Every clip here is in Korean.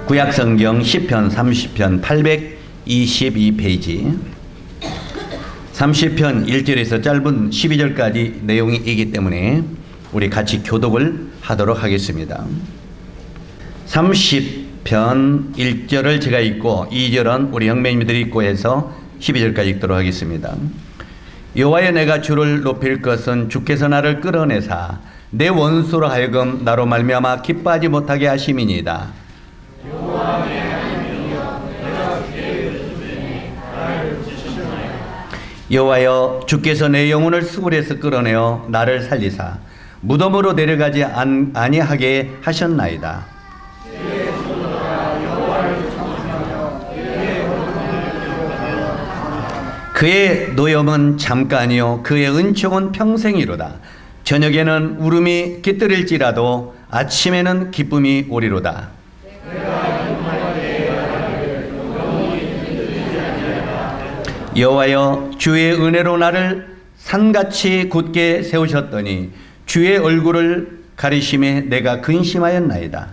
구약성경 시편 30편 822페이지 30편 1절에서 짧은 12절까지 내용이 있기 때문에 우리 같이 교독을 하도록 하겠습니다. 30편 1절을 제가 읽고 2절은 우리 형제님들이 읽고 해서 12절까지 읽도록 하겠습니다. 여호와여, 내가 주를 높일 것은 주께서 나를 끌어내사 내 원수로 하여금 나로 말미암아 기뻐하지 못하게 하심이니이다. 여호와여, 주께서 내 영혼을 수굴에서 끌어내어 나를 살리사 무덤으로 내려가지 아니하게 하셨나이다. 그의 노염은 잠깐이요 그의 은총은 평생이로다. 저녁에는 울음이 깃들일지라도 아침에는 기쁨이 오리로다. 여호와여, 주의 은혜로 나를 산같이 굳게 세우셨더니 주의 얼굴을 가리심에 내가 근심하였나이다.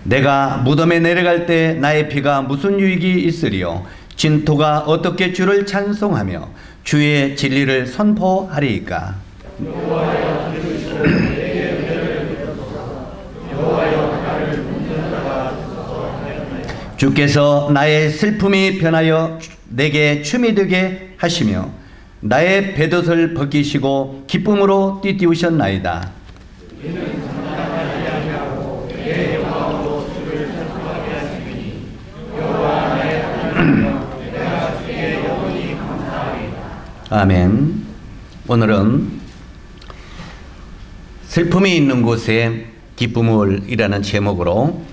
내가 무덤에 내려갈 때 나의 피가 무슨 유익이 있으리요? 진토가 어떻게 주를 찬송하며 주의 진리를 선포하리이까? 주께서 나의 슬픔이 변하여 내게 춤이 되게 하시며 나의 뱃옷을 벗기시고 기쁨으로 띠띠우셨나이다. 아멘. 오늘은 슬픔이 있는 곳에 기쁨을 이라는 제목으로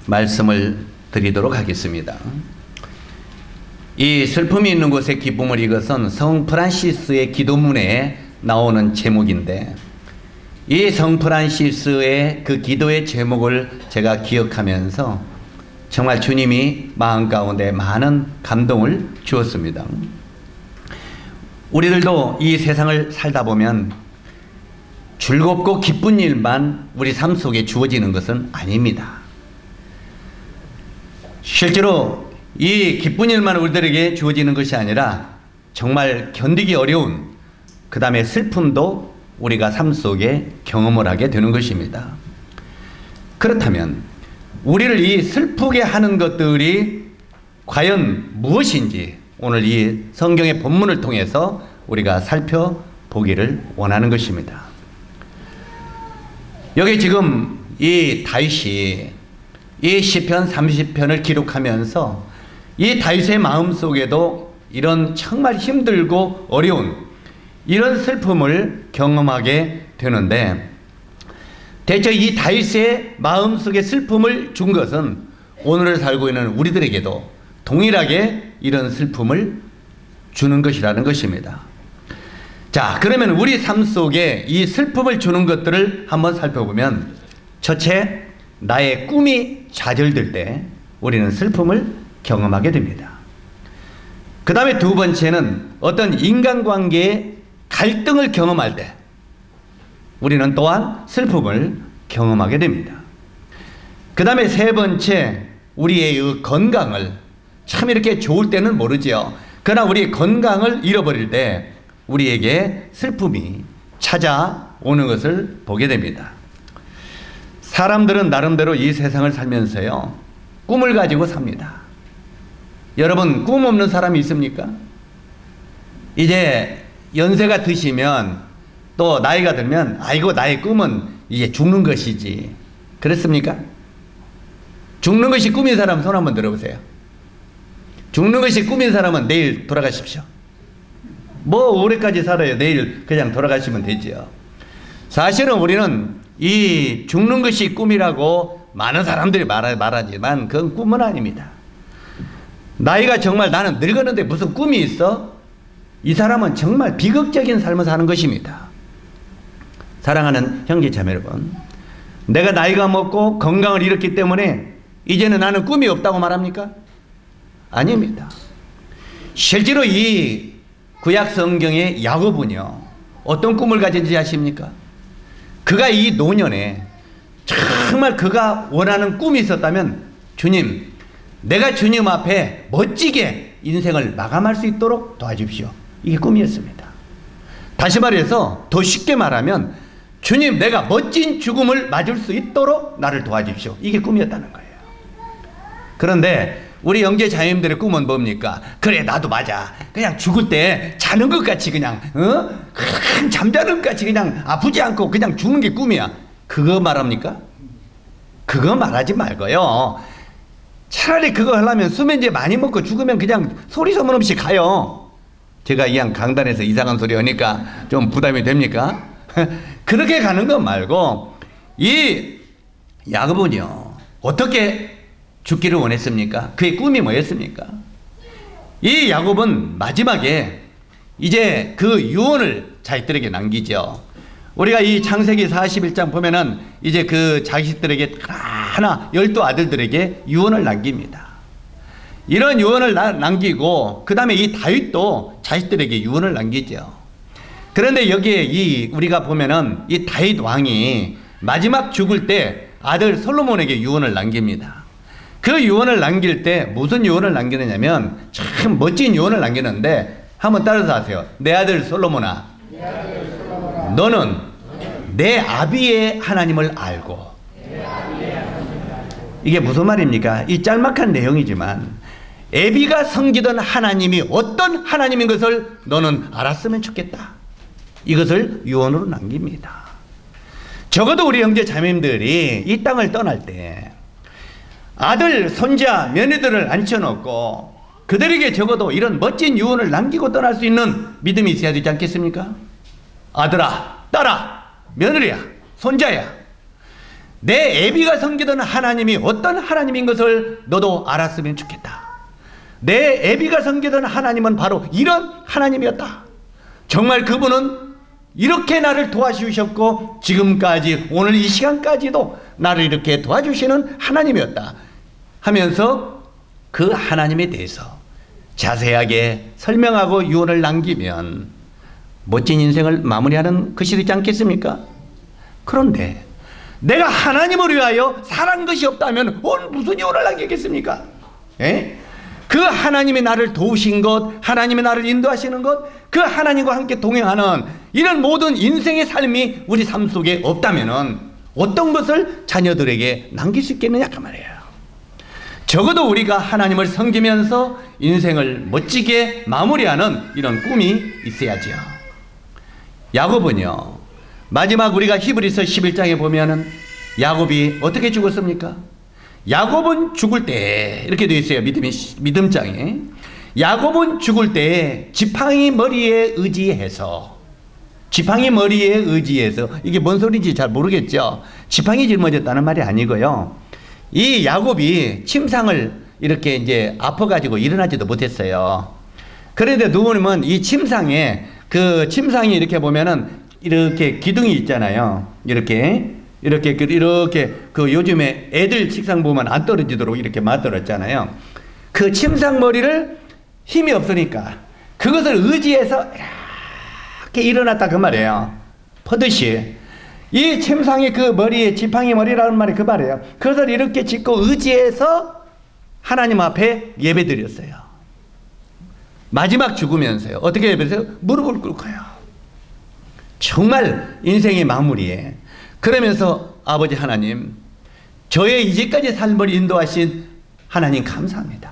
말씀을 드리도록 하겠습니다. 이 슬픔이 있는 곳에 기쁨을, 이것은 성 프란시스의 기도문에 나오는 제목인데, 이 성 프란시스의 그 기도의 제목을 제가 기억하면서 정말 주님이 마음 가운데 많은 감동을 주었습니다. 우리들도 이 세상을 살다 보면 즐겁고 기쁜 일만 우리 삶 속에 주어지는 것은 아닙니다. 실제로 이 기쁜 일만 우리들에게 주어지는 것이 아니라 정말 견디기 어려운 그 다음에 슬픔도 우리가 삶 속에 경험을 하게 되는 것입니다. 그렇다면 우리를 이 슬프게 하는 것들이 과연 무엇인지 오늘 이 성경의 본문을 통해서 우리가 살펴보기를 원하는 것입니다. 여기 지금 이 다윗이 이 시편 30편을 기록하면서 이 다윗의 마음속에도 이런 정말 힘들고 어려운 이런 슬픔을 경험하게 되는데, 대체 이 다윗의 마음속에 슬픔을 준 것은 오늘을 살고 있는 우리들에게도 동일하게 이런 슬픔을 주는 것이라는 것입니다. 자, 그러면 우리 삶 속에 이 슬픔을 주는 것들을 한번 살펴보면, 첫째, 나의 꿈이 좌절될 때 우리는 슬픔을 경험하게 됩니다. 그 다음에 두 번째는 어떤 인간관계의 갈등을 경험할 때 우리는 또한 슬픔을 경험하게 됩니다. 그 다음에 세 번째, 우리의 건강을, 참 이렇게 좋을 때는 모르죠. 그러나 우리 건강을 잃어버릴 때 우리에게 슬픔이 찾아오는 것을 보게 됩니다. 사람들은 나름대로 이 세상을 살면서요, 꿈을 가지고 삽니다. 여러분, 꿈 없는 사람이 있습니까? 이제 연세가 드시면, 또 나이가 들면, 아이고 나의 꿈은 이제 죽는 것이지, 그렇습니까? 죽는 것이 꿈인 사람 손 한번 들어보세요. 죽는 것이 꿈인 사람은 내일 돌아가십시오. 뭐 오래까지 살아요. 내일 그냥 돌아가시면 되죠. 사실은 우리는 이 죽는 것이 꿈이라고 많은 사람들이 말하지만 그건 꿈은 아닙니다. 나이가 정말 나는 늙었는데 무슨 꿈이 있어? 이 사람은 정말 비극적인 삶을 사는 것입니다. 사랑하는 형제자매 여러분, 내가 나이가 먹고 건강을 잃었기 때문에 이제는 나는 꿈이 없다고 말합니까? 아닙니다. 실제로 이 구약 성경의 야곱은요, 어떤 꿈을 가진지 아십니까? 그가 이 노년에 정말 그가 원하는 꿈이 있었다면, 주님, 내가 주님 앞에 멋지게 인생을 마감할 수 있도록 도와주십시오. 이게 꿈이었습니다. 다시 말해서 더 쉽게 말하면, 주님, 내가 멋진 죽음을 맞을 수 있도록 나를 도와주십시오. 이게 꿈이었다는 거예요. 그런데 우리 형제 자매님들의 꿈은 뭡니까? 그래, 나도 맞아. 그냥 죽을 때 자는 것 같이 그냥 잠자는 것 같이 그냥 아프지 않고 그냥 죽는 게 꿈이야. 그거 말합니까? 그거 말하지 말고요. 차라리 그거 하려면 수면제 많이 먹고 죽으면 그냥 소리 소문 없이 가요. 제가 이왕 강단에서 이상한 소리 하니까 좀 부담이 됩니까? 그렇게 가는 것 말고, 이 야곱은요, 어떻게 죽기를 원했습니까? 그의 꿈이 뭐였습니까? 이 야곱은 마지막에 이제 그 유언을 자식들에게 남기죠. 우리가 이 창세기 41장 보면은 이제 그 자식들에게 하나 12아들들에게 유언을 남깁니다. 이런 유언을 남기고, 그 다음에 이 다윗도 자식들에게 유언을 남기죠. 그런데 여기에 우리가 보면은 이 다윗 왕이 마지막 죽을 때 아들 솔로몬에게 유언을 남깁니다. 그 유언을 남길 때 무슨 유언을 남기느냐면 참 멋진 유언을 남기는데, 한번 따라서 하세요. 내 아들 솔로몬아, 너는 내 아비의 하나님을 알고. 이게 무슨 말입니까? 이 짤막한 내용이지만 애비가 섬기던 하나님이 어떤 하나님인 것을 너는 알았으면 좋겠다. 이것을 유언으로 남깁니다. 적어도 우리 형제 자매님들이 이 땅을 떠날 때 아들, 손자, 며느리들을 앉혀놓고 그들에게 적어도 이런 멋진 유언을 남기고 떠날 수 있는 믿음이 있어야 되지 않겠습니까? 아들아, 딸아, 며느리야, 손자야, 내 애비가 섬기던 하나님이 어떤 하나님인 것을 너도 알았으면 좋겠다. 내 애비가 섬기던 하나님은 바로 이런 하나님이었다. 정말 그분은 이렇게 나를 도와주셨고 지금까지 오늘 이 시간까지도 나를 이렇게 도와주시는 하나님이었다 하면서 그 하나님에 대해서 자세하게 설명하고 유언을 남기면 멋진 인생을 마무리하는 것이 되지 않겠습니까? 그런데 내가 하나님을 위하여 살한 것이 없다면 무슨 유언을 남기겠습니까? 그 하나님이 나를 도우신 것, 하나님이 나를 인도하시는 것, 그 하나님과 함께 동행하는 이런 모든 인생의 삶이 우리 삶 속에 없다면 어떤 것을 자녀들에게 남길 수 있겠느냐 그 말이에요. 적어도 우리가 하나님을 섬기면서 인생을 멋지게 마무리하는 이런 꿈이 있어야죠. 야곱은요, 마지막 우리가 히브리서 11장에 보면은 야곱이 어떻게 죽었습니까? 야곱은 죽을 때 이렇게 되어 있어요. 믿음장에 야곱은 죽을 때 지팡이 머리에 의지해서, 이게 뭔 소리인지 잘 모르겠죠. 지팡이 짊어졌다는 말이 아니고요, 이 야곱이 침상을 이렇게 이제 아파가지고 일어나지도 못했어요. 그런데 누구는 이 침상에 침상이 보면은 이렇게 기둥이 있잖아요. 이렇게 그 요즘에 애들 책상 보면 안 떨어지도록 이렇게 만들었잖아요. 그 침상 머리를 힘이 없으니까 그것을 의지해서 이렇게 일어났다 그 말이에요. 퍼듯이 이 침상의 그 머리에 지팡이 머리라는 말이 그 말이에요. 그것을 이렇게 짚고 의지해서 하나님 앞에 예배드렸어요. 마지막 죽으면서요, 어떻게 예배드려요? 무릎을 꿇고요. 정말 인생의 마무리에 그러면서 아버지 하나님, 저의 이제까지 삶을 인도하신 하나님 감사합니다.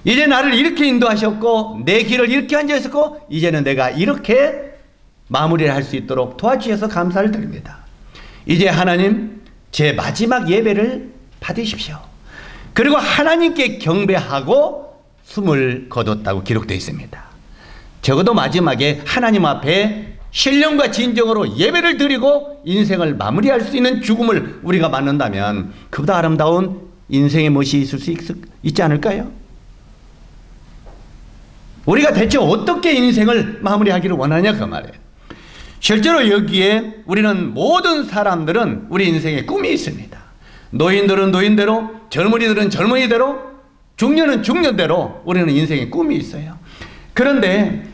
이제 나를 이렇게 인도하셨고 내 길을 이렇게 앉아있었고 이제는 내가 이렇게 마무리를 할 수 있도록 도와주셔서 감사를 드립니다. 이제 하나님 제 마지막 예배를 받으십시오. 그리고 하나님께 경배하고 숨을 거뒀다고 기록되어 있습니다. 적어도 마지막에 하나님 앞에 신령과 진정으로 예배를 드리고 인생을 마무리할 수 있는 죽음을 우리가 맞는다면 그보다 아름다운 인생의 멋이 있을 수 있지 않을까요? 우리가 대체 어떻게 인생을 마무리하기를 원하냐 그 말이에요. 실제로 여기에 우리는 모든 사람들은 우리 인생에 꿈이 있습니다. 노인들은 노인대로, 젊은이들은 젊은이대로, 중년은 중년대로 우리는 인생에 꿈이 있어요. 그런데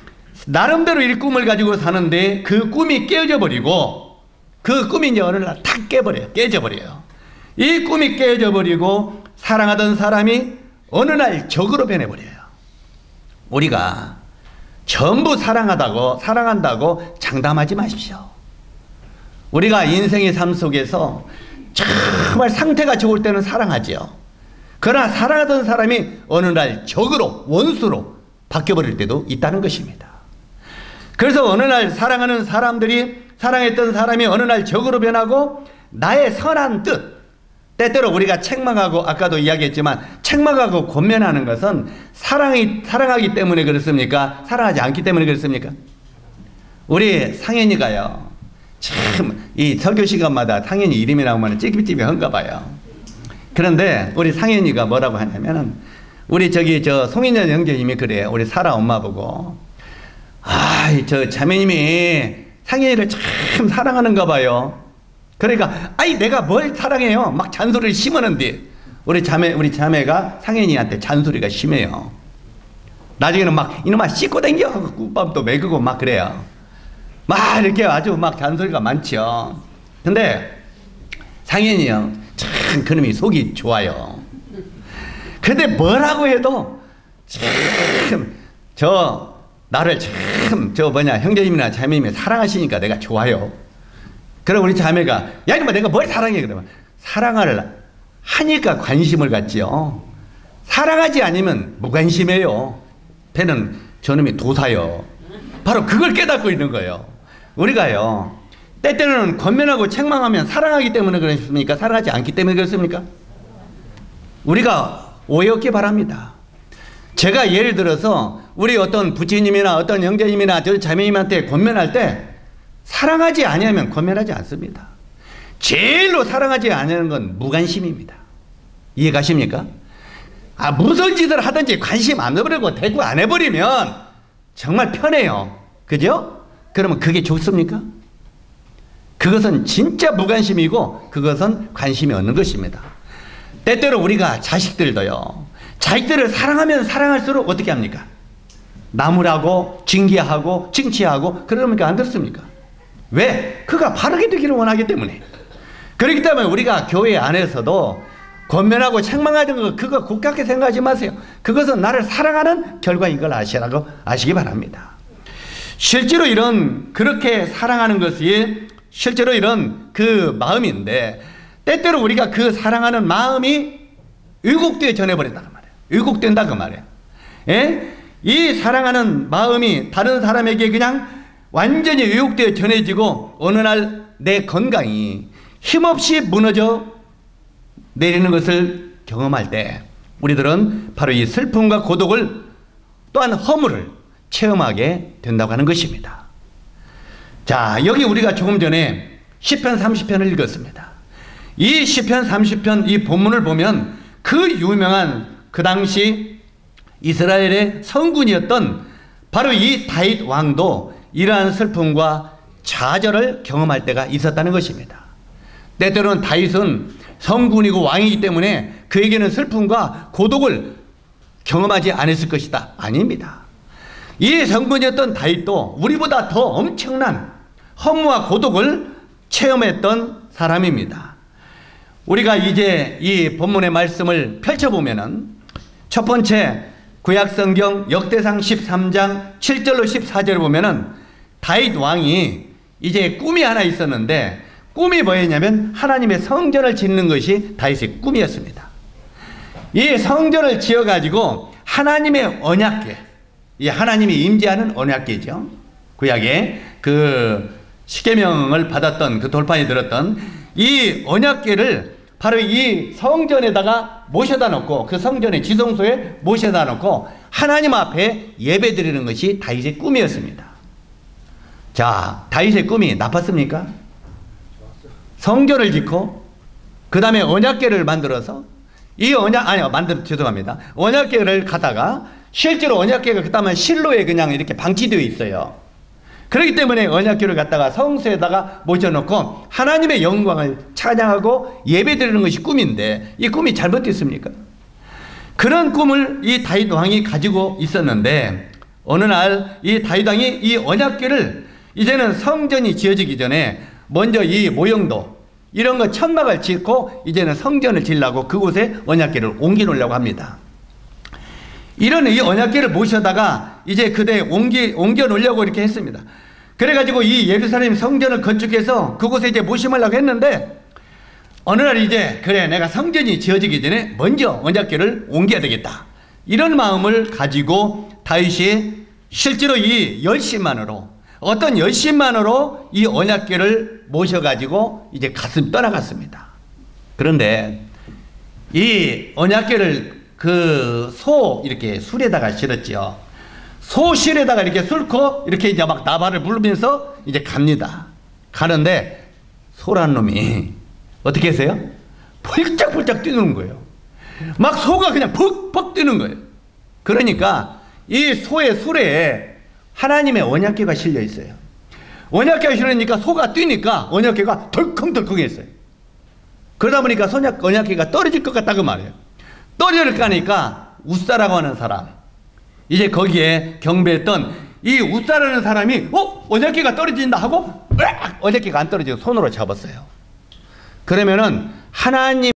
나름대로 이 꿈을 가지고 사는데 그 꿈이 깨어져 버리고 그 꿈이 이제 어느 날 탁 깨져버려요. 이 꿈이 깨져버리고 사랑하던 사람이 어느 날 적으로 변해버려요. 우리가 전부 사랑한다고 장담하지 마십시오. 우리가 인생의 삶 속에서 정말 상태가 좋을 때는 사랑하지요. 그러나 사랑하던 사람이 어느 날 적으로, 원수로 바뀌어버릴 때도 있다는 것입니다. 그래서 어느 날 사랑했던 사람이 어느 날 적으로 변하고 나의 선한 뜻, 때때로 우리가 책망하고, 아까도 이야기했지만 책망하고 권면하는 것은 사랑하기 때문에 그렇습니까? 사랑하지 않기 때문에 그렇습니까? 우리 상현이가요, 참 이 설교 시간마다 상현이 이름이 나오면 찌비찌비한가 봐요. 그런데 우리 상현이가 뭐라고 하냐면은, 우리 저 송인현 형제님이 그래요. 우리 사라 엄마 보고, 저 자매님이 상현이를 참 사랑하는가 봐요. 그러니까 내가 뭘 사랑해요? 막 잔소리를 심으는데, 우리 자매가 상현이한테 잔소리가 심해요. 나중에는 막 이놈아 씻고 댕겨 하고 꿀밤도 먹이고 막 그래요. 막 이렇게 아주 막 잔소리가 많죠. 근데 상현이요, 참 그놈이 속이 좋아요. 근데 뭐라고 해도 참 나를 참 형제님이나 자매님이 사랑하시니까 내가 좋아요. 그럼 우리 자매가, 야 이놈아 내가 뭘 사랑해? 그러면 사랑을 하니까 관심을 갖지요. 사랑하지 않으면 무관심해요. 배는 저놈이 도사요. 바로 그걸 깨닫고 있는 거예요. 우리가요, 때때로는 권면하고 책망하면 사랑하기 때문에 그렇습니까? 사랑하지 않기 때문에 그렇습니까? 우리가 오해 없기 바랍니다. 제가 예를 들어서 우리 어떤 부처님이나 어떤 형제님이나 저 자매님한테 권면할 때 사랑하지 아니하면 권면하지 않습니다. 제일로 사랑하지 않는 건 무관심입니다. 이해 가십니까? 무슨 짓을 하든지 관심 안 해버리고 대꾸 안 해버리면 정말 편해요. 그죠? 그러면 그게 좋습니까? 그것은 진짜 무관심이고 그것은 관심이 없는 것입니다. 때때로 우리가 자식들도요, 자식들을 사랑하면 사랑할수록 어떻게 합니까? 나무라고 징계하고 칭치하고 그러니까 안 듣습니까? 왜? 그가 바르게 되기를 원하기 때문에. 그렇기 때문에 우리가 교회 안에서도 권면하고 책망하는 거 그거 곱게 생각하지 마세요. 그것은 나를 사랑하는 결과인 걸 아시기 바랍니다. 실제로 그렇게 사랑하는 것이 실제로 이런 그 마음인데, 때때로 우리가 그 사랑하는 마음이 왜곡되어 전해버린다는 말이에요. 왜곡된다 그 말이에요. 예? 이 사랑하는 마음이 다른 사람에게 그냥 완전히 왜곡되어 전해지고 어느 날 내 건강이 힘없이 무너져 내리는 것을 경험할 때 우리들은 바로 이 슬픔과 고독을 또한 허물을 체험하게 된다고 하는 것입니다. 자, 여기 우리가 조금 전에 시편 30편을 읽었습니다. 이 시편 30편 이 본문을 보면 그 유명한 그 당시 이스라엘의 성군이었던 바로 이 다윗 왕도 이러한 슬픔과 좌절을 경험할 때가 있었다는 것입니다. 때때로는 다윗은 성군이고 왕이기 때문에 그에게는 슬픔과 고독을 경험하지 않았을 것이다. 아닙니다. 이 성군이었던 다윗도 우리보다 더 엄청난 허무와 고독을 체험했던 사람입니다. 우리가 이제 이 본문의 말씀을 펼쳐보면은 첫 번째 구약성경 역대상 13장 7절로 14절을 보면은 다윗 왕이 이제 꿈이 하나 있었는데, 꿈이 뭐였냐면 하나님의 성전을 짓는 것이 다윗의 꿈이었습니다. 이 성전을 지어가지고 하나님의 언약궤, 이 하나님이 임재하는 언약궤죠. 구약에 그 십계명을 받았던 그 돌판에 들었던 이 언약궤를 바로 이 성전에다가 모셔다 놓고, 그 성전의 지성소에 모셔다 놓고 하나님 앞에 예배 드리는 것이 다윗의 꿈이었습니다. 자, 다윗의 꿈이 나빴습니까? 성전을 짓고 그 다음에 언약궤를 만들어서 언약궤를 갖다가 실제로 언약궤가 그다음에 실로에 그냥 이렇게 방치되어 있어요. 그렇기 때문에 언약궤를 갖다가 성소에다가 모셔놓고 하나님의 영광을 찬양하고 예배드리는 것이 꿈인데, 이 꿈이 잘못됐습니까? 그런 꿈을 이 다윗 왕이 가지고 있었는데, 어느 날 이 다윗 왕이 이 언약궤를 이제는 성전이 지어지기 전에 먼저 이 모형도 이런 거 천막을 짓고 이제는 성전을 지으려고 그곳에 언약궤를 옮겨 놓으려고 합니다. 이런 이 언약궤를 모셔다가 이제 그대 옮겨 놓으려고 이렇게 했습니다. 그래가지고 이 예루살렘 성전을 건축해서 그곳에 이제 모심하려고 했는데 어느 날 이제 그래 내가 성전이 지어지기 전에 먼저 언약궤를 옮겨야 되겠다. 이런 마음을 가지고 다윗이 실제로 이 열심만으로 어떤 열심만으로 이 언약궤를 모셔가지고 이제 떠나갔습니다. 그런데 이 언약궤를 그 이렇게 술에다가 실었죠. 소실에다가 이렇게 싣고 이렇게 이제 막 나발을 부르면서 이제 갑니다. 가는데 소란 놈이 어떻게 했어요? 펄짝펄짝 뛰는 거예요. 막 소가 그냥 퍽퍽 뛰는 거예요. 그러니까 이 소의 술에 하나님의 언약궤가 실려 있어요. 언약궤가 실리니까 소가 뛰니까 언약궤가 덜컹덜컹했어요. 그러다 보니까 언약궤가 떨어질 것 같다고 말해요. 떨어질까니까 웃사라고 하는 사람, 이제 거기에 경배했던 이 웃사라는 사람이 언약궤가 떨어진다 하고 언약궤가 안 떨어지고 손으로 잡았어요. 그러면은 하나님가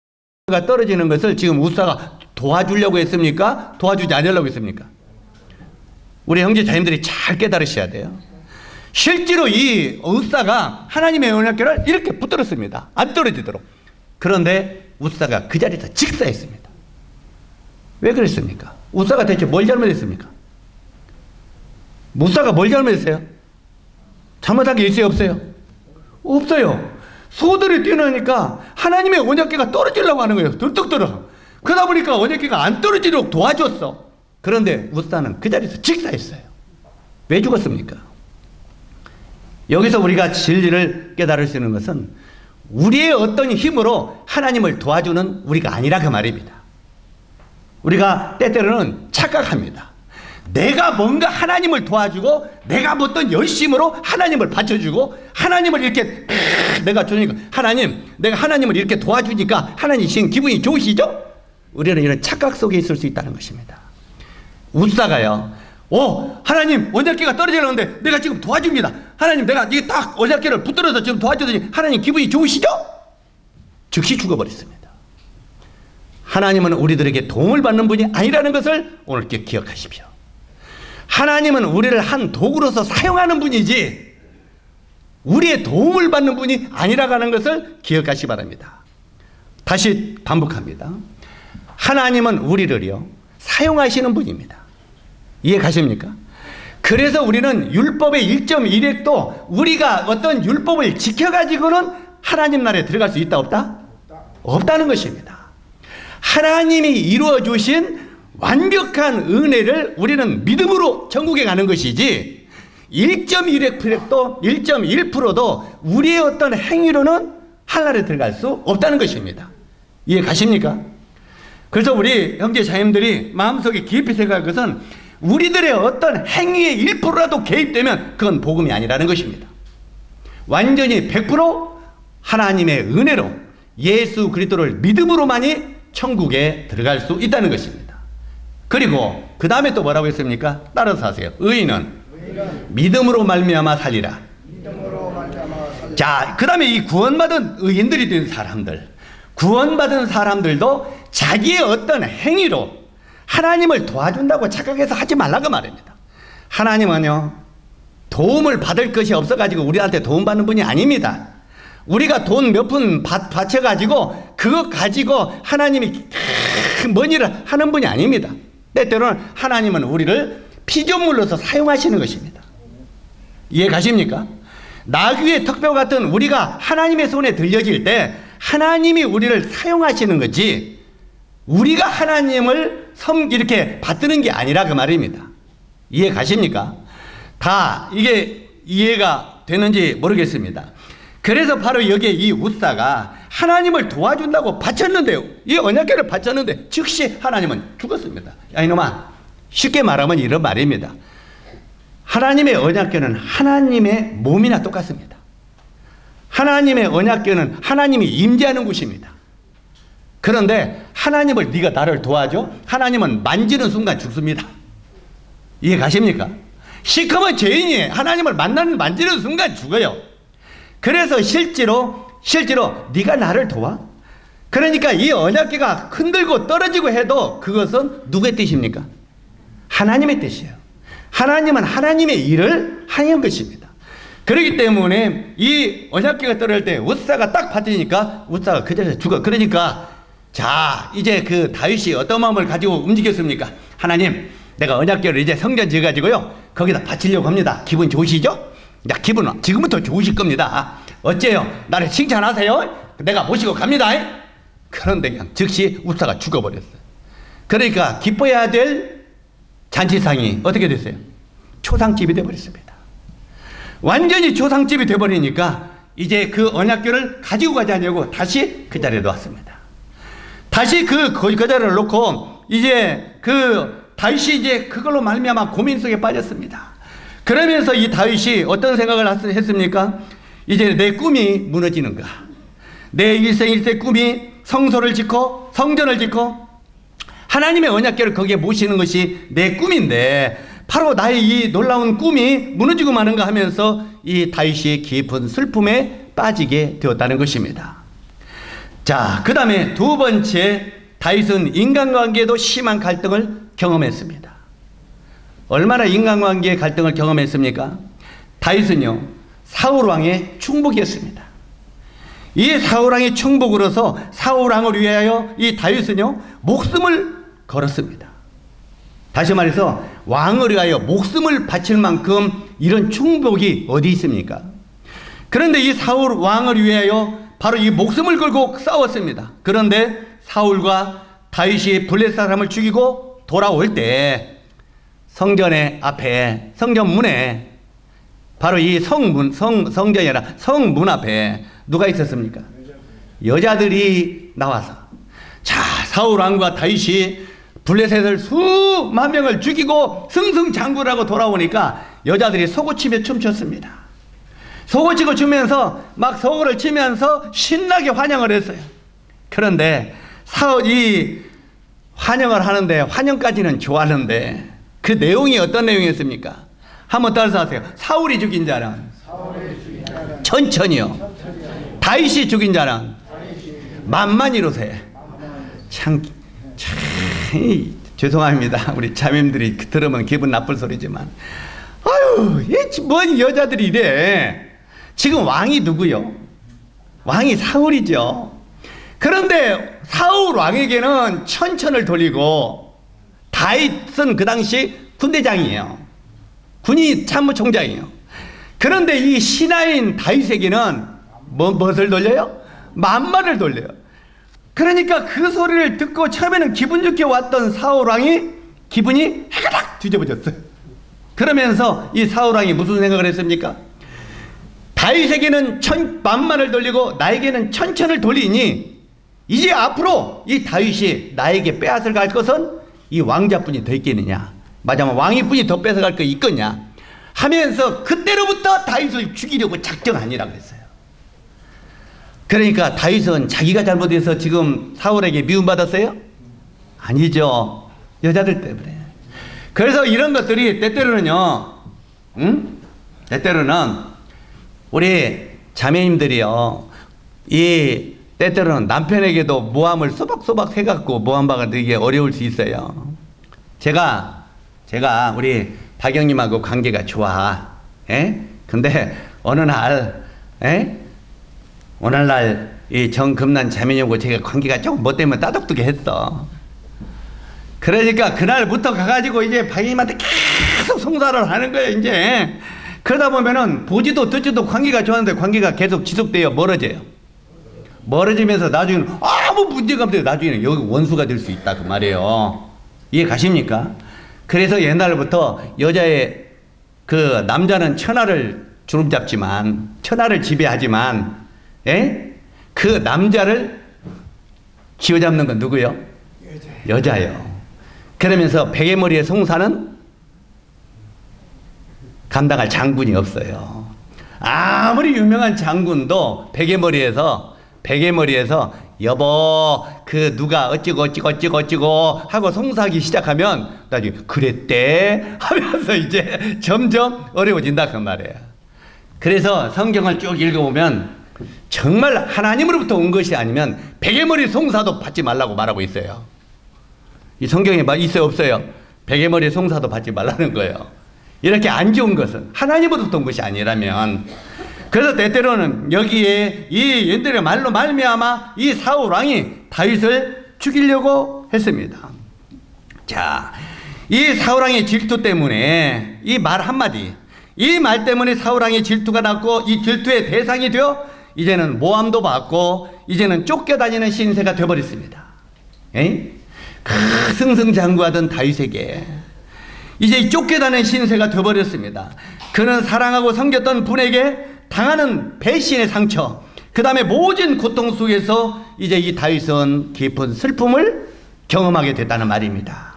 떨어지는 것을 지금 웃사가 도와주려고 했습니까? 도와주지 않으려고 했습니까? 우리 형제 자님들이 잘 깨달으셔야 돼요. 실제로 이 웃사가 하나님의 언약궤를 이렇게 붙들었습니다. 안 떨어지도록. 그런데 웃사가 그 자리에서 직사했습니다. 왜 그랬습니까? 웃사가 대체 뭘 잘못했습니까? 웃사가 뭘 잘못했어요? 잘못한 게 있어요, 없어요? 없어요. 소들이 뛰어나니까 하나님의 언약궤가 떨어지려고 하는 거예요. 덜떡 떨어. 그러다 보니까 언약궤가 안 떨어지도록 도와줬어. 그런데 웃사는 그 자리에서 직사했어요. 왜 죽었습니까? 여기서 우리가 진리를 깨달을 수 있는 것은 우리의 어떤 힘으로 하나님을 도와주는 우리가 아니라 그 말입니다. 우리가 때때로는 착각합니다. 내가 뭔가 하나님을 도와주고 내가 어떤 열심으로 하나님을 받쳐주고 하나님을 이렇게 내가 주니까 하나님 내가 하나님을 이렇게 도와주니까 하나님 지금 기분이 좋으시죠? 우리는 이런 착각 속에 있을 수 있다는 것입니다. 웃사가요. 하나님 언약궤가 떨어지려는데 내가 지금 도와줍니다. 하나님 내가 이게 딱 언약궤를 붙들어서 지금 도와주더니 하나님 기분이 좋으시죠? 즉시 죽어버렸습니다. 하나님은 우리들에게 도움을 받는 분이 아니라는 것을 오늘 기억하십시오. 하나님은 우리를 한 도구로서 사용하는 분이지 우리의 도움을 받는 분이 아니라고 하는 것을 기억하시기 바랍니다. 다시 반복합니다. 하나님은 우리를요 사용하시는 분입니다. 이해 가십니까? 그래서 우리는 율법의 1.1획도 우리가 어떤 율법을 지켜가지고는 하나님 나라에 들어갈 수 있다 없다? 없다는 것입니다. 하나님이 이루어 주신 완벽한 은혜를 우리는 믿음으로 천국에 가는 것이지 1.1획도 1.1%도 우리의 어떤 행위로는 하늘에 들어갈 수 없다는 것입니다. 이해 가십니까? 그래서 우리 형제 자님들이 마음속에 깊이 생각할 것은 우리들의 어떤 행위의 1%라도 개입되면 그건 복음이 아니라는 것입니다. 완전히 100% 하나님의 은혜로 예수 그리스도를 믿음으로만이 천국에 들어갈 수 있다는 것입니다. 그리고 그 다음에 또 뭐라고 했습니까? 따라서 하세요. 의인은 믿음으로 말미암아 살리라. 자, 그 다음에 이 구원받은 의인들이 된 사람들, 구원받은 사람들도 자기의 어떤 행위로 하나님을 도와준다고 착각해서 하지 말라고 말입니다. 하나님은요 도움을 받을 것이 없어가지고 우리한테 도움받는 분이 아닙니다. 우리가 돈 몇 푼 바쳐가지고 그거 가지고 하나님이 뭔 일을 하는 분이 아닙니다. 때때로는 하나님은 우리를 피조물로서 사용하시는 것입니다. 이해 가십니까? 나귀의 턱뼈 같은 우리가 하나님의 손에 들려질 때 하나님이 우리를 사용하시는 거지 우리가 하나님을 이렇게 받드는 게 아니라 그 말입니다. 이해 가십니까? 다 이게 이해가 되는지 모르겠습니다. 그래서 바로 여기에 이 웃사가 하나님을 도와준다고 바쳤는데요. 이 언약궤를 바쳤는데 즉시 하나님은 죽었습니다. 야 이놈아, 쉽게 말하면 이런 말입니다. 하나님의 언약궤는 하나님의 몸이나 똑같습니다. 하나님의 언약궤는 하나님이 임재하는 곳입니다. 그런데 하나님을 네가 나를 도와줘? 하나님은 만지는 순간 죽습니다. 이해 가십니까? 시커먼 죄인이 하나님을 만지는 순간 죽어요. 그래서 실제로 네가 나를 도와? 그러니까 이 언약궤가 흔들고 떨어지고 해도 그것은 누구의 뜻입니까? 하나님의 뜻이에요. 하나님은 하나님의 일을 하는 것입니다. 그렇기 때문에 이 언약궤가 떨어질 때 우사가 딱 받으니까 우사가 그 자리에서 죽어. 그러니까 자, 이제 그 다윗이 어떤 마음을 가지고 움직였습니까? 하나님, 내가 언약궤를 이제 성전 지어가지고요 거기다 바치려고 합니다. 기분 좋으시죠? 야, 기분은 지금부터 좋으실 겁니다. 어째요? 나를 칭찬하세요? 내가 모시고 갑니다. 그런데 그냥 즉시 우사가 죽어버렸어요. 그러니까 기뻐해야 될 잔치상이 어떻게 됐어요? 초상집이 되어버렸습니다. 완전히 초상집이 되어버리니까 이제 그 언약궤를 가지고 가지 않냐고 다시 그 자리에 놓았습니다. 다시 그 자리를 놓고 이제 그 다윗이 이제 그걸로 말미암아 고민 속에 빠졌습니다. 그러면서 이 다윗이 어떤 생각을 했습니까? 이제 내 꿈이 무너지는가? 내 일생일세 꿈이 성소를 짓고 성전을 짓고 하나님의 언약궤를 거기에 모시는 것이 내 꿈인데 바로 나의 이 놀라운 꿈이 무너지고 마는가 하면서 이 다윗이 깊은 슬픔에 빠지게 되었다는 것입니다. 자, 그 다음에 두 번째, 다윗은 인간관계에도 심한 갈등을 경험했습니다. 얼마나 인간관계의 갈등을 경험했습니까? 다윗은요 사울왕의 충복이었습니다. 이 사울왕의 충복으로서 사울왕을 위하여 이 다윗은요 목숨을 걸었습니다. 다시 말해서 왕을 위하여 목숨을 바칠 만큼 이런 충복이 어디 있습니까? 그런데 이 사울 왕을 위하여 바로 이 목숨을 걸고 싸웠습니다. 그런데 사울과 다윗이 블레셋 사람을 죽이고 돌아올 때 성전의 앞에, 성전 문에, 바로 이 성전이 아니라 성문 앞에 누가 있었습니까? 여자들이 나와서, 자, 사울 왕과 다윗이 블레셋을 수만 명을 죽이고 승승장구하고 돌아오니까 여자들이 소고치며 춤췄습니다. 소고치고 추면서 막 소고를 치면서 신나게 환영을 했어요. 그런데 이 환영을 하는데, 환영까지는 좋았는데 그 내용이 어떤 내용이었습니까? 한번 따라서 하세요. 사울이 죽인 자는 천천히요, 다윗이 죽인 자는 만만히로세. 참 죄송합니다. 우리 자매님들이 들으면 기분 나쁠 소리지만, 아유, 뭔 여자들이 이래. 지금 왕이 누구요? 왕이 사울이죠. 그런데 사울 왕에게는 천천을 돌리고, 다윗은 그 당시 군대장이에요. 군인 참모총장이에요. 그런데 이 신하인 다윗에게는 무엇을 돌려요? 만만을 돌려요. 그러니까 그 소리를 듣고 처음에는 기분 좋게 왔던 사울왕이 기분이 해가닥 뒤집어졌어요. 그러면서 이 사울왕이 무슨 생각을 했습니까? 다윗에게는 만만을 돌리고 나에게는 천천을 돌리니 이제 앞으로 이 다윗이 나에게 빼앗을 갈 것은 이 왕자뿐이 더 있겠느냐, 맞아면 왕위뿐이 더 뺏어갈 거 있겠냐 하면서 그때로부터 다윗을 죽이려고 작정하니라고 했어요. 그러니까 다윗은 자기가 잘못해서 지금 사울에게 미움받았어요? 아니죠. 여자들 때문에. 그래서 이런 것들이 때때로는요, 때때로는 우리 자매님들이요, 때때로는 남편에게도 모함을 소박소박 해갖고 모함받아 되게 어려울 수 있어요. 제가 우리 박영님하고 관계가 좋아. 근데 어느 날 이 정금난 자매님하고 제가 관계가 조금 뭐 때문에 따독하게 했어. 그러니까 그날부터 가가지고 이제 박영님한테 계속 송사를 하는 거예요. 이제 그러다 보면은 보지도 듣지도 관계가 좋았는데 관계가 계속 지속돼요. 멀어지면서 나중에는 아무 문제가 없어요. 나중에는 여기 원수가 될 수 있다 그 말이에요. 이해 가십니까? 그래서 옛날부터 여자의 그 남자는 천하를 주름잡지만, 천하를 지배하지만, 그 남자를 쥐어잡는 건 누구요? 여자예요. 그러면서 베개머리의 송사는 감당할 장군이 없어요. 아무리 유명한 장군도 베개머리에서 여보 그 누가 어찌고 하고 송사하기 시작하면 나중에 그랬대 하면서 이제 점점 어려워진다 그 말이에요. 그래서 성경을 쭉 읽어보면 정말 하나님으로부터 온 것이 아니면 베개머리 송사도 받지 말라고 말하고 있어요. 이 성경에 있어요, 없어요? 베개머리 송사도 받지 말라는 거예요. 이렇게 안 좋은 것은 하나님으로부터 온 것이 아니라면. 그래서 때때로는 여기에 이 연들의 말로 말미암아 이 사울 왕이 다윗을 죽이려고 했습니다. 자, 이 사울 왕의 질투 때문에 이 말 한마디, 이 말 때문에 사울 왕의 질투가 났고 이 질투의 대상이 되어 이제는 모함도 받고 이제는 쫓겨다니는 신세가 되어버렸습니다. 승승장구하던 다윗에게 이제 쫓겨다니는 신세가 되어버렸습니다. 그는 사랑하고 섬겼던 분에게 당하는 배신의 상처, 그 다음에 모진 고통 속에서 이제 이 다윗은 깊은 슬픔을 경험하게 됐다는 말입니다.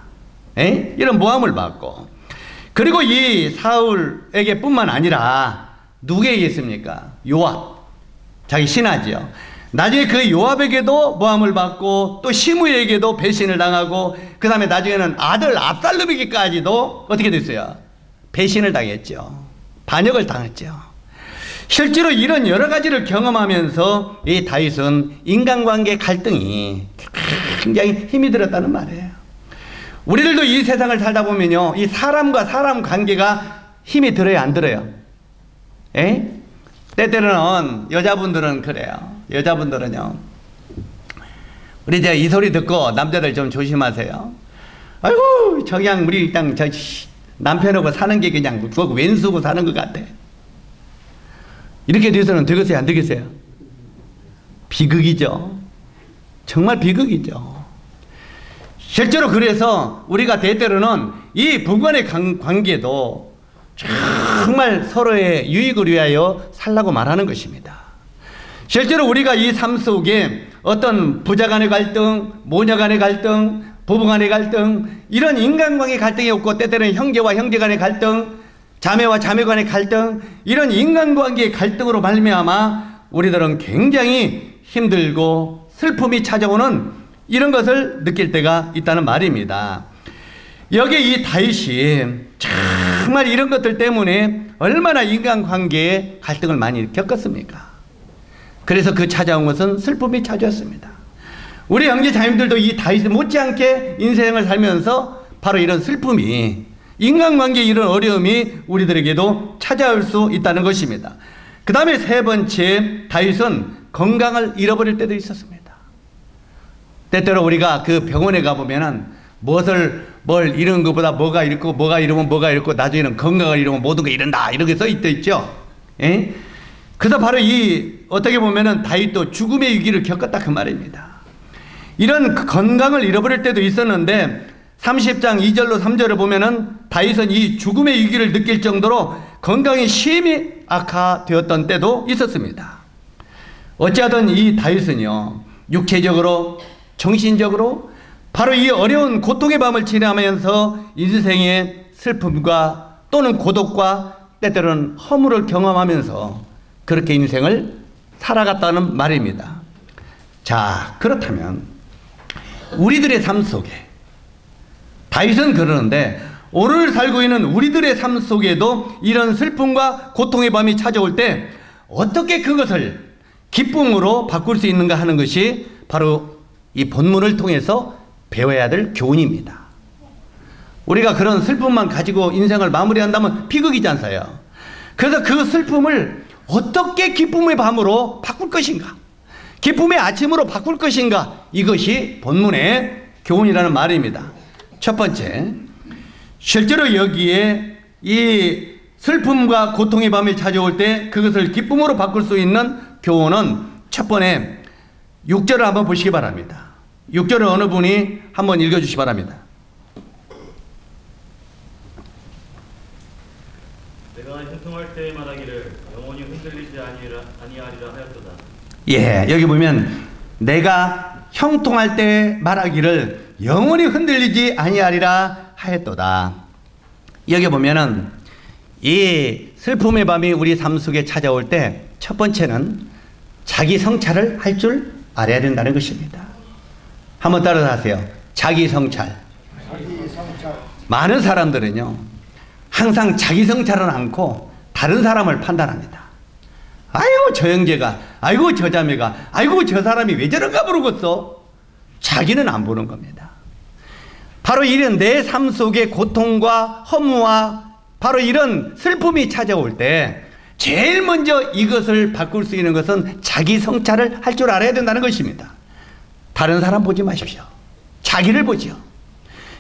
이런 모함을 받고, 그리고 이 사울에게 뿐만 아니라 누구에게 있습니까? 요압, 자기 신하지요. 나중에 그 요압에게도 모함을 받고 또 시므에게도 배신을 당하고 그 다음에 나중에는 아들 압살롬에게까지도 어떻게 됐어요? 배신을 당했죠. 반역을 당했죠. 실제로 이런 여러 가지를 경험하면서 이 다윗은 인간관계 갈등이 굉장히 힘이 들었다는 말이에요. 우리들도 이 세상을 살다 보면요, 이 사람과 사람 관계가 힘이 들어요, 안 들어요? 때때로는 여자분들은 그래요. 여자분들은요, 우리 이제 이 소리 듣고 남자들 좀 조심하세요. 아이고, 그냥 우리 그냥 남편하고 사는 게 그냥 왼수고 사는 것 같아. 이렇게 돼서는 되겠어요, 안 되겠어요? 비극이죠. 정말 비극이죠. 실제로 그래서 우리가 때때로는 이 부부간의 관계도 정말 서로의 유익을 위하여 살라고 말하는 것입니다. 실제로 우리가 이 삶 속에 어떤 부자 간의 갈등, 모녀 간의 갈등, 부부 간의 갈등, 이런 인간관계 갈등이 없고 때때로는 형제와 형제 간의 갈등, 자매와 자매 간의 갈등, 이런 인간관계의 갈등으로 말미암아 우리들은 굉장히 힘들고 슬픔이 찾아오는 이런 것을 느낄 때가 있다는 말입니다. 여기에 이 다윗이 정말 이런 것들 때문에 얼마나 인간관계에 갈등을 많이 겪었습니까? 그래서 그 찾아온 것은 슬픔이 찾아왔습니다. 우리 형제 자매들도 이 다윗 못지않게 인생을 살면서 바로 이런 슬픔이, 인간관계에 이런 어려움이 우리들에게도 찾아올 수 있다는 것입니다. 그 다음에 세 번째, 다윗은 건강을 잃어버릴 때도 있었습니다. 때때로 우리가 그 병원에 가보면은 뭘 잃은 것보다 뭐가 잃고 뭐가 잃으면 뭐가 잃고 나중에는 건강을 잃으면 모든 거 잃는다, 이렇게 써있다 있죠. 그래서 바로 어떻게 보면은 다윗도 죽음의 위기를 겪었다 그 말입니다. 이런 건강을 잃어버릴 때도 있었는데 30장 2절로 3절을 보면은 다윗은 이 죽음의 위기를 느낄 정도로 건강이 심히 악화되었던 때도 있었습니다. 어찌하든 이 다윗은요, 육체적으로 정신적으로 바로 이 어려운 고통의 밤을 지나면서 인생의 슬픔과 또는 고독과 때때로는 허물을 경험하면서 그렇게 인생을 살아갔다는 말입니다. 자, 그렇다면 우리들의 삶 속에, 다윗은 그러는데 오늘 살고 있는 우리들의 삶 속에도 이런 슬픔과 고통의 밤이 찾아올 때 어떻게 그것을 기쁨으로 바꿀 수 있는가 하는 것이 바로 이 본문을 통해서 배워야 될 교훈입니다. 우리가 그런 슬픔만 가지고 인생을 마무리한다면 비극이지 않아요? 그래서 그 슬픔을 어떻게 기쁨의 밤으로 바꿀 것인가, 기쁨의 아침으로 바꿀 것인가, 이것이 본문의 교훈이라는 말입니다. 첫 번째, 실제로 여기에 이 슬픔과 고통의 밤이 찾아올 때 그것을 기쁨으로 바꿀 수 있는 교훈은 첫 번에 6절을 한번 보시기 바랍니다. 6절을 어느 분이 한번 읽어주시기 바랍니다. 내가 형통할 때 말하기를 영원히 흔들리지 아니하리라 하였도다. 예, 여기 보면 내가 형통할 때 말하기를 영원히 흔들리지 아니하리라 하였도다. 여기 보면은 이 슬픔의 밤이 우리 삶 속에 찾아올 때 첫 번째는 자기 성찰을 할 줄 알아야 된다는 것입니다. 한번 따라서 하세요. 자기 성찰. 많은 사람들은요, 항상 자기 성찰은 않고 다른 사람을 판단합니다. 아이고 저 형제가, 아이고 저 자매가, 아이고 저 사람이 왜 저런가 부르겠어. 자기는 안 보는 겁니다. 바로 이런 내 삶 속에 고통과 허무와 바로 이런 슬픔이 찾아올 때 제일 먼저 이것을 바꿀 수 있는 것은 자기 성찰을 할 줄 알아야 된다는 것입니다. 다른 사람 보지 마십시오. 자기를 보죠.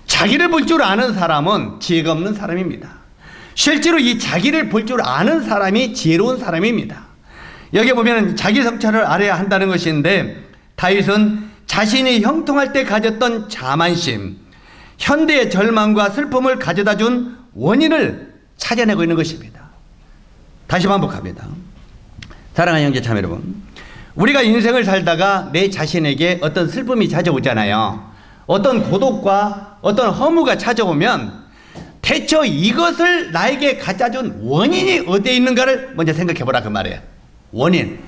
자기를 볼 줄 아는 사람은 지혜가 없는 사람입니다. 실제로 이 자기를 볼 줄 아는 사람이 지혜로운 사람입니다. 여기 보면 자기 성찰을 알아야 한다는 것인데, 다윗은 자신이 형통할 때 가졌던 자만심, 현대의 절망과 슬픔을 가져다 준 원인을 찾아내고 있는 것입니다. 다시 반복합니다. 사랑하는 형제 자매 여러분, 우리가 인생을 살다가 내 자신에게 어떤 슬픔이 찾아오잖아요. 어떤 고독과 어떤 허무가 찾아오면 대체 이것을 나에게 갖다 준 원인이 어디에 있는가를 먼저 생각해 보라 그 말이에요. 원인.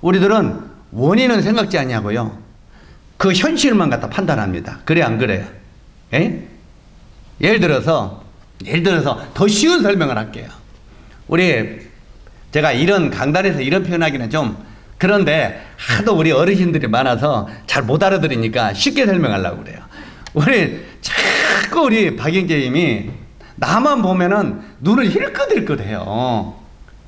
우리들은 원인은 생각지 아니하고요, 그 현실만 갖다 판단합니다. 그래 안 그래요? 에? 예를 들어서 더 쉬운 설명을 할게요. 제가 이런 강단에서 이런 표현하기는 좀 그런데 하도 우리 어르신들이 많아서 잘 못 알아들으니까 쉽게 설명하려고 그래요. 자꾸 우리 박영재님이 나만 보면은 눈을 힐끗힐끗해요.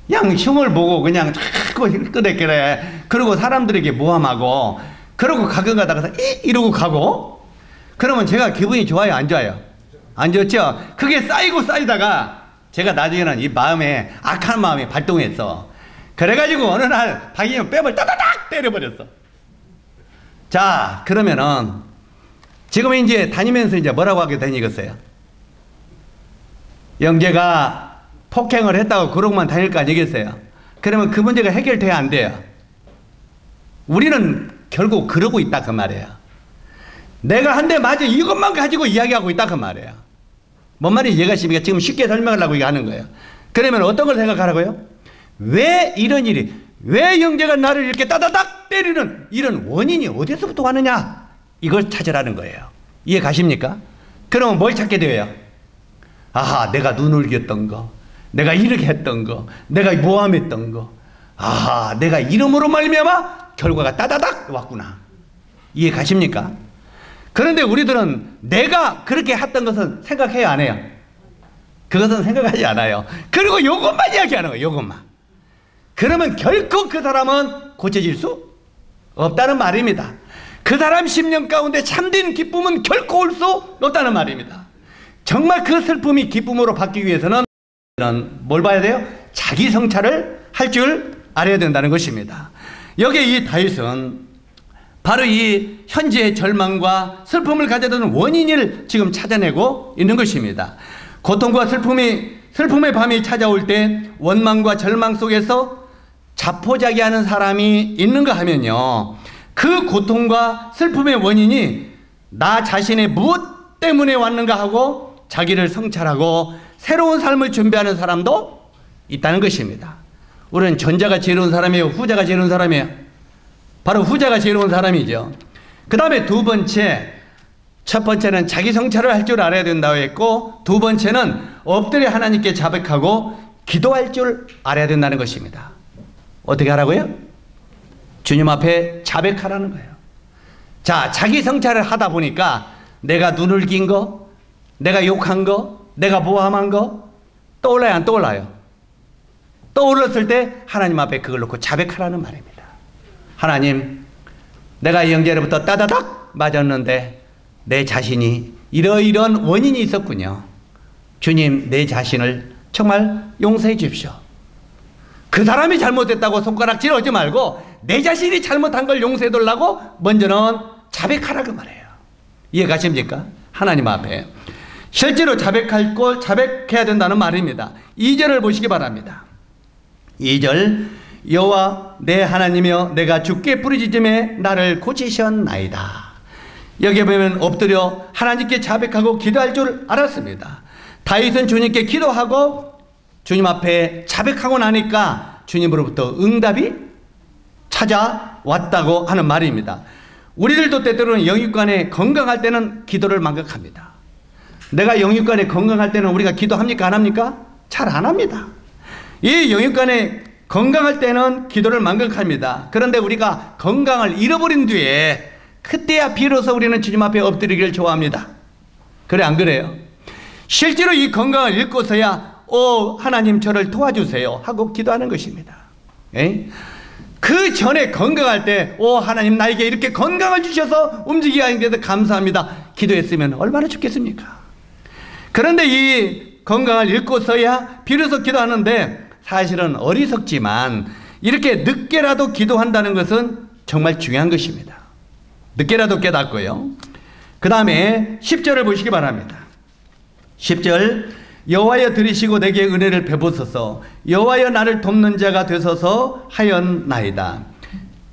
그냥 흉을 보고 그냥 자꾸 힐끗했길래, 그리고 사람들에게 모함하고, 그러고 가끔 가다가 이러고 가고, 그러면 제가 기분이 좋아요 안 좋아요? 안 좋죠? 그게 쌓이고 쌓이다가 제가 나중에는 이 마음에 악한 마음이 발동했어. 그래가지고 어느 날 박인영 뺨을 따다닥 때려버렸어. 자, 그러면은 지금 이제 다니면서 이제 뭐라고 하게 되니겠어요? 영재가 폭행을 했다고 그러고만 다닐 거 아니겠어요? 그러면 그 문제가 해결돼야 안 돼요? 우리는 결국 그러고 있다 그 말이에요. 내가 한 대 맞아 이것만 가지고 이야기하고 있다 그 말이에요. 뭔 말인지 이해가십니까? 지금 쉽게 설명하려고 이거 하는 거예요. 그러면 어떤 걸 생각하라고요? 왜 이런 일이, 왜 영재가 나를 이렇게 따다닥 때리는 이런 원인이 어디서부터 왔느냐, 이걸 찾으라는 거예요. 이해 가십니까? 그러면 뭘 찾게 돼요? 아하, 내가 눈을 겼던 거, 내가 이렇게 했던 거, 내가 모함했던 거, 아하, 내가 이름으로 말미암아 결과가 따다닥 왔구나. 이해 가십니까? 그런데 우리들은 내가 그렇게 했던 것은 생각해요 안 해요? 그것은 생각하지 않아요. 그리고 요것만 이야기하는 거예요. 요것만. 그러면 결코 그 사람은 고쳐질 수 없다는 말입니다. 그 사람 심령 가운데 참된 기쁨은 결코 올 수 없다는 말입니다. 정말 그 슬픔이 기쁨으로 바뀌기 위해서는 뭘 봐야 돼요? 자기 성찰을 할 줄 알아야 된다는 것입니다. 여기에 이 다윗은 바로 이 현재의 절망과 슬픔을 가져다 준 원인을 지금 찾아내고 있는 것입니다. 고통과 슬픔의 밤이 찾아올 때 원망과 절망 속에서 자포자기하는 사람이 있는가 하면요, 그 고통과 슬픔의 원인이 나 자신의 무엇 때문에 왔는가 하고 자기를 성찰하고 새로운 삶을 준비하는 사람도 있다는 것입니다. 우리는 전자가 지혜로운 사람이에요? 후자가 지혜로운 사람이에요? 바로 후자가 지혜로운 사람이죠. 그 다음에 두 번째, 첫 번째는 자기 성찰을 할 줄 알아야 된다고 했고, 두 번째는 엎드려 하나님께 자백하고 기도할 줄 알아야 된다는 것입니다. 어떻게 하라고요? 주님 앞에 자백하라는 거예요. 자, 자기 성찰을 하다 보니까 내가 눈을 긴 거, 내가 욕한 거, 내가 모함한 거 떠올라요 안 떠올라요? 떠올랐을 때 하나님 앞에 그걸 놓고 자백하라는 말입니다. 하나님, 내가 이 형제로부터 따다닥 맞았는데 내 자신이 이러이런 원인이 있었군요. 주님, 내 자신을 정말 용서해 주십시오. 그 사람이 잘못했다고 손가락질 하지 말고 내 자신이 잘못한 걸 용서해 달라고 먼저는 자백하라고 말해요. 이해 가십니까? 하나님 앞에 실제로 자백해야 된다는 말입니다. 2절을 보시기 바랍니다. 2절, 여호와 내 하나님이여 내가 주께 부르짖음에 나를 고치셨나이다. 여기에 보면 엎드려 하나님께 자백하고 기도할 줄 알았습니다. 다윗은 주님께 기도하고 주님 앞에 자백하고 나니까 주님으로부터 응답이 찾아왔다고 하는 말입니다. 우리들도 때때로는 영육간에 건강할 때는 기도를 망각합니다. 내가 영육간에 건강할 때는 우리가 기도합니까 안 합니까? 잘 안 합니다. 이 영육간에 건강할 때는 기도를 만극합니다. 그런데 우리가 건강을 잃어버린 뒤에 그때야 비로소 우리는 주님 앞에 엎드리기를 좋아합니다. 그래 안 그래요? 실제로 이 건강을 잃고서야 하나님 저를 도와주세요 하고 기도하는 것입니다. 에? 그 전에 건강할 때 하나님 나에게 이렇게 건강을 주셔서 움직이게 하는데도 감사합니다 기도했으면 얼마나 좋겠습니까? 그런데 이 건강을 잃고서야 비로소 기도하는데 사실은 어리석지만 이렇게 늦게라도 기도한다는 것은 정말 중요한 것입니다. 늦게라도 깨닫고요. 그 다음에 10절을 보시기 바랍니다. 10절 여호와여 들으시고 내게 은혜를 베푸소서 여호와여 나를 돕는 자가 되소서 하였나이다.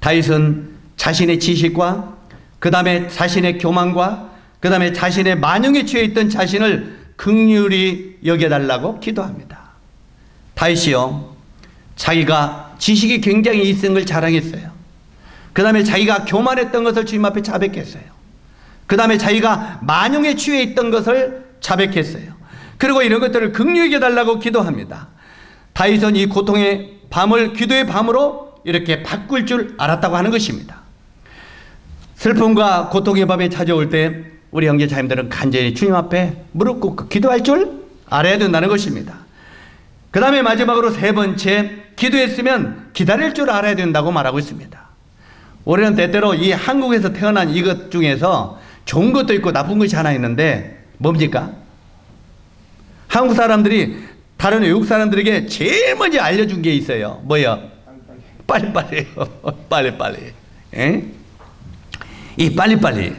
다윗은 자신의 지식과 그 다음에 자신의 교만과 그 다음에 자신의 만용에 취해 있던 자신을 긍휼히 여겨달라고 기도합니다. 다윗이요 자기가 지식이 굉장히 있은 걸 자랑했어요. 그 다음에 자기가 교만했던 것을 주님 앞에 자백했어요. 그 다음에 자기가 만용에 취해 있던 것을 자백했어요. 그리고 이런 것들을 긍휼히 여겨달라고 기도합니다. 다윗은 이 고통의 밤을 기도의 밤으로 이렇게 바꿀 줄 알았다고 하는 것입니다. 슬픔과 고통의 밤에 찾아올 때 우리 형제 자매들은 간절히 주님 앞에 무릎 꿇고 기도할 줄 알아야 된다는 것입니다. 그 다음에 마지막으로 세 번째, 기도했으면 기다릴 줄 알아야 된다고 말하고 있습니다. 우리는 때때로 이 한국에서 태어난 이것 중에서 좋은 것도 있고 나쁜 것이 하나 있는데 뭡니까? 한국 사람들이 다른 외국 사람들에게 제일 먼저 알려준 게 있어요. 뭐요? 빨리빨리요. 빨리빨리. 에? 이 빨리빨리.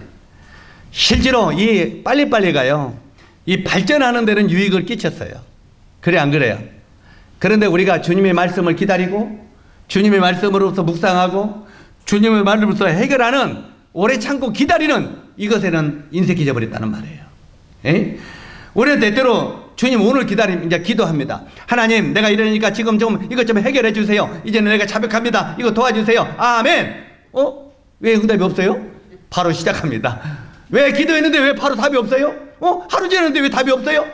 실제로 이 빨리빨리가요, 이 발전하는 데는 유익을 끼쳤어요. 그래 안 그래요? 그런데 우리가 주님의 말씀을 기다리고 주님의 말씀으로서 묵상하고 주님의 말씀으로서 해결하는 오래 참고 기다리는 이것에는 인색해져 버렸다는 말이에요. 에? 우리는 때때로 주님 오늘 이제 기도합니다. 하나님 내가 이러니까 지금 좀 이것 좀 해결해 주세요. 이제는 내가 자백합니다. 이거 도와주세요. 아멘. 왜 응답이 없어요? 바로 시작합니다. 왜 기도했는데 왜 바로 답이 없어요? 하루 지났는데 왜 답이 없어요?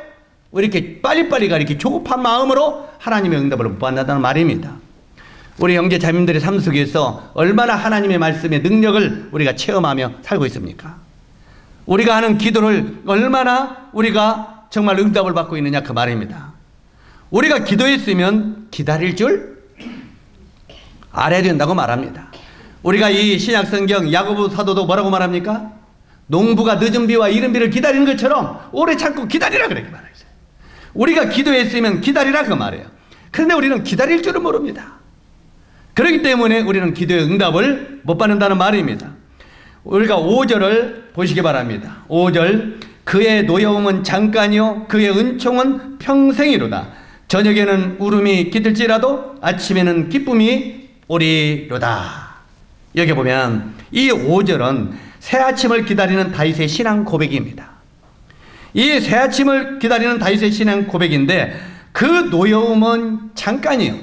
왜 이렇게 빨리빨리가 이렇게 조급한 마음으로 하나님의 응답을 못 받는다는 말입니다. 우리 형제 자매들의 삶 속에서 얼마나 하나님의 말씀의 능력을 우리가 체험하며 살고 있습니까? 우리가 하는 기도를 얼마나 우리가 정말 응답을 받고 있느냐 그 말입니다. 우리가 기도했으면 기다릴 줄 알아야 된다고 말합니다. 우리가 이 신약성경 야고보 사도도 뭐라고 말합니까? 농부가 늦은 비와 이른 비를 기다리는 것처럼 오래 참고 기다리라 그렇게 말했어요. 우리가 기도했으면 기다리라 그 말이에요. 그런데 우리는 기다릴 줄은 모릅니다. 그렇기 때문에 우리는 기도의 응답을 못 받는다는 말입니다. 우리가 5절을 보시기 바랍니다. 5절 그의 노여움은 잠깐이요 그의 은총은 평생이로다. 저녁에는 울음이 깃들지라도 아침에는 기쁨이 오리로다. 여기 보면 이 5절은 새아침을 기다리는 다윗의 신앙 고백입니다. 이 새아침을 기다리는 다윗의 신앙 고백인데 그 노여움은 잠깐이요.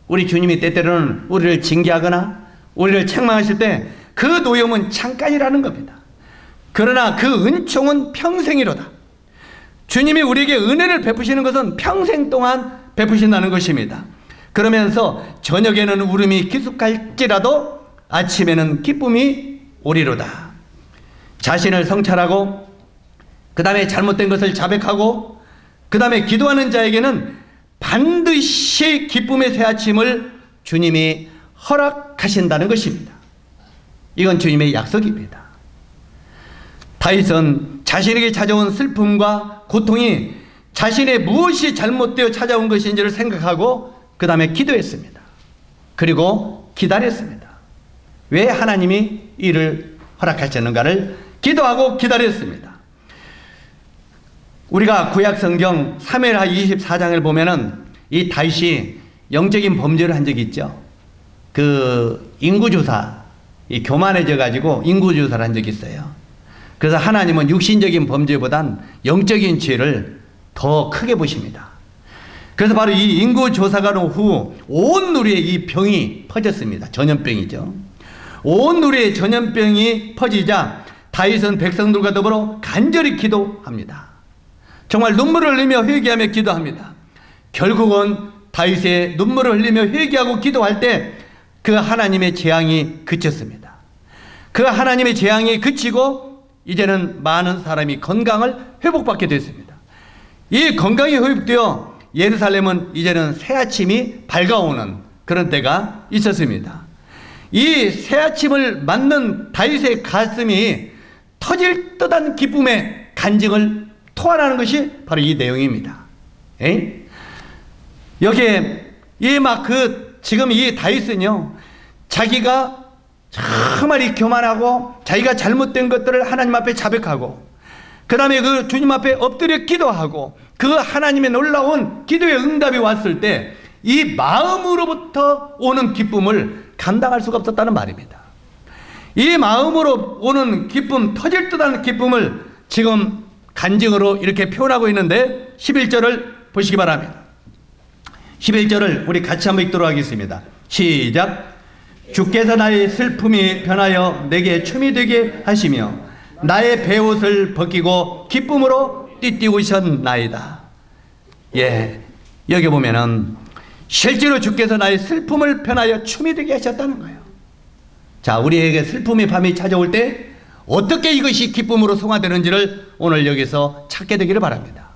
우리 주님이 때때로는 우리를 징계하거나 우리를 책망하실 때 그 노여움은 잠깐이라는 겁니다. 그러나 그 은총은 평생이로다. 주님이 우리에게 은혜를 베푸시는 것은 평생 동안 베푸신다는 것입니다. 그러면서 저녁에는 울음이 기숙할지라도 아침에는 기쁨이 오리로다. 자신을 성찰하고 그 다음에 잘못된 것을 자백하고 그 다음에 기도하는 자에게는 반드시 기쁨의 새아침을 주님이 허락하신다는 것입니다. 이건 주님의 약속입니다. 다윗은 자신에게 찾아온 슬픔과 고통이 자신의 무엇이 잘못되어 찾아온 것인지를 생각하고 그 다음에 기도했습니다. 그리고 기다렸습니다. 왜 하나님이 이를 허락하셨는가를 기도하고 기다렸습니다. 우리가 구약성경 사무엘하 24장을 보면은 이 다윗이 영적인 범죄를 한 적이 있죠. 그 인구조사, 이 교만해져 가지고 인구조사를 한 적이 있어요. 그래서 하나님은 육신적인 범죄보단 영적인 죄를 더 크게 보십니다. 그래서 바로 이 인구조사가 후 온 누리에 이 병이 퍼졌습니다. 전염병이죠. 온 누리에 전염병이 퍼지자 다윗은 백성들과 더불어 간절히 기도합니다. 정말 눈물을 흘리며 회개하며 기도합니다. 결국은 다윗의 눈물을 흘리며 회개하고 기도할 때 그 하나님의 재앙이 그쳤습니다. 그 하나님의 재앙이 그치고 이제는 많은 사람이 건강을 회복받게 됐습니다. 이 건강이 회복되어 예루살렘은 이제는 새아침이 밝아오는 그런 때가 있었습니다. 이 새아침을 맞는 다윗의 가슴이 터질 듯한 기쁨의 간증을 토하는 것이 바로 이 내용입니다. 여기에 지금 이 다윗은요, 자기가 정말 교만하고 자기가 잘못된 것들을 하나님 앞에 자백하고 그 다음에 그 주님 앞에 엎드려 기도하고 그 하나님의 놀라운 기도의 응답이 왔을 때 이 마음으로부터 오는 기쁨을 감당할 수가 없었다는 말입니다. 이 마음으로 오는 기쁨, 터질 듯한 기쁨을 지금 간증으로 이렇게 표현하고 있는데 11절을 보시기 바랍니다. 11절을 우리 같이 한번 읽도록 하겠습니다. 시작. 주께서 나의 슬픔이 변하여 내게 춤이 되게 하시며 나의 베옷을 벗기고 기쁨으로 띠띠우셨나이다. 여기 보면은 실제로 주께서 나의 슬픔을 변하여 춤이 되게 하셨다는 거예요. 자, 우리에게 슬픔의 밤이 찾아올 때 어떻게 이것이 기쁨으로 승화되는지를 오늘 여기서 찾게 되기를 바랍니다.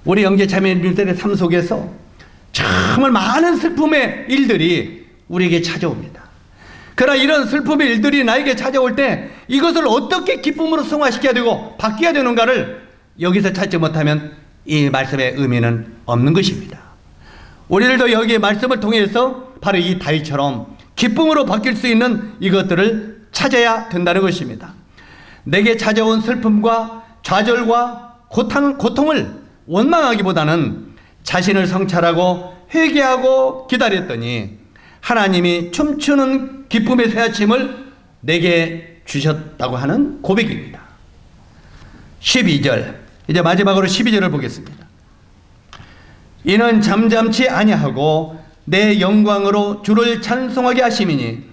우리 형제자매님들의 삶 속에서 정말 많은 슬픔의 일들이 우리에게 찾아옵니다. 그러나 이런 슬픔의 일들이 나에게 찾아올 때 이것을 어떻게 기쁨으로 승화시켜야 되고 바뀌어야 되는가를 여기서 찾지 못하면 이 말씀의 의미는 없는 것입니다. 우리들도 여기의 말씀을 통해서 바로 이 다윗처럼 기쁨으로 바뀔 수 있는 이것들을 찾아야 된다는 것입니다. 내게 찾아온 슬픔과 좌절과 고통을 원망하기보다는 자신을 성찰하고 회개하고 기다렸더니 하나님이 춤추는 기쁨의 새아침을 내게 주셨다고 하는 고백입니다. 12절, 이제 마지막으로 12절을 보겠습니다. 이는 잠잠치 아니하고 내 영광으로 주를 찬송하게 하심이니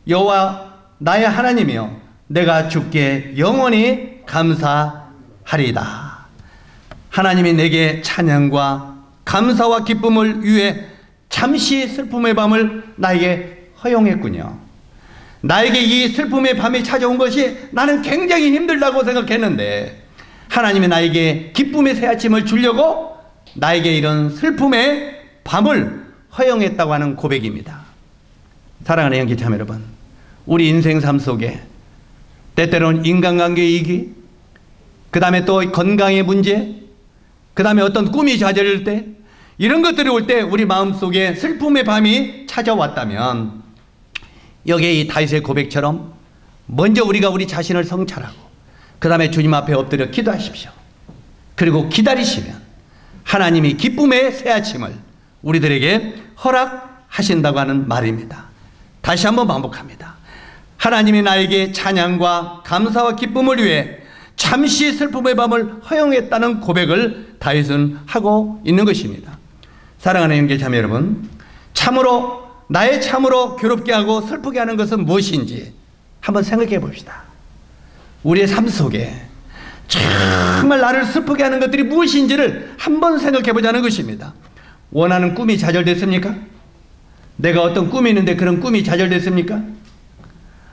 여호와 나의 하나님이여 내가 주께 영원히 감사하리다. 하나님이 내게 찬양과 감사와 기쁨을 위해 잠시 슬픔의 밤을 나에게 허용했군요. 나에게 이 슬픔의 밤이 찾아온 것이 나는 굉장히 힘들다고 생각했는데 하나님이 나에게 기쁨의 새아침을 주려고 나에게 이런 슬픔의 밤을 허용했다고 하는 고백입니다. 사랑하는 형제자매 여러분, 우리 인생 삶 속에 때때로는 인간관계의 위기, 그 다음에 또 건강의 문제, 그 다음에 어떤 꿈이 좌절일 때 이런 것들이 올 때 우리 마음속에 슬픔의 밤이 찾아왔다면 여기에 이 다윗의 고백처럼 먼저 우리가 우리 자신을 성찰하고 그 다음에 주님 앞에 엎드려 기도하십시오. 그리고 기다리시면 하나님이 기쁨의 새아침을 우리들에게 허락하신다고 하는 말입니다. 다시 한번 반복합니다. 하나님이 나에게 찬양과 감사와 기쁨을 위해 잠시 슬픔의 밤을 허용했다는 고백을 다윗은 하고 있는 것입니다. 사랑하는 형제자매 여러분, 나의 참으로 괴롭게 하고 슬프게 하는 것은 무엇인지 한번 생각해 봅시다. 우리의 삶 속에 정말 나를 슬프게 하는 것들이 무엇인지를 한번 생각해 보자는 것입니다. 원하는 꿈이 좌절됐습니까? 내가 어떤 꿈이 있는데 그런 꿈이 좌절됐습니까?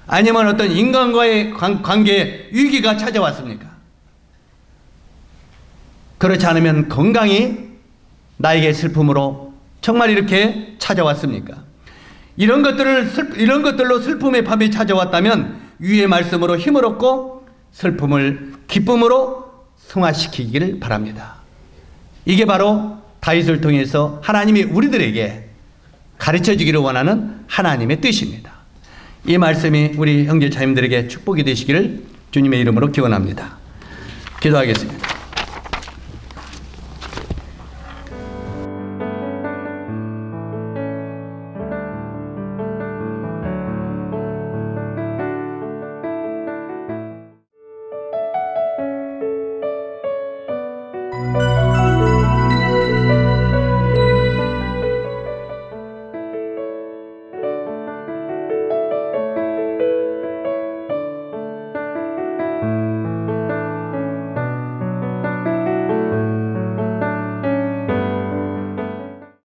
아니면 어떤 인간과의 관계에 위기가 찾아왔습니까? 그렇지 않으면 건강이 나에게 슬픔으로 정말 이렇게 찾아왔습니까? 이런 것들로 슬픔의 밤이 찾아왔다면 위의 말씀으로 힘을 얻고 슬픔을 기쁨으로 승화시키기를 바랍니다. 이게 바로 다윗을 통해서 하나님이 우리들에게 가르쳐 주기를 원하는 하나님의 뜻입니다. 이 말씀이 우리 형제 자매들에게 축복이 되시기를 주님의 이름으로 기원합니다. 기도하겠습니다.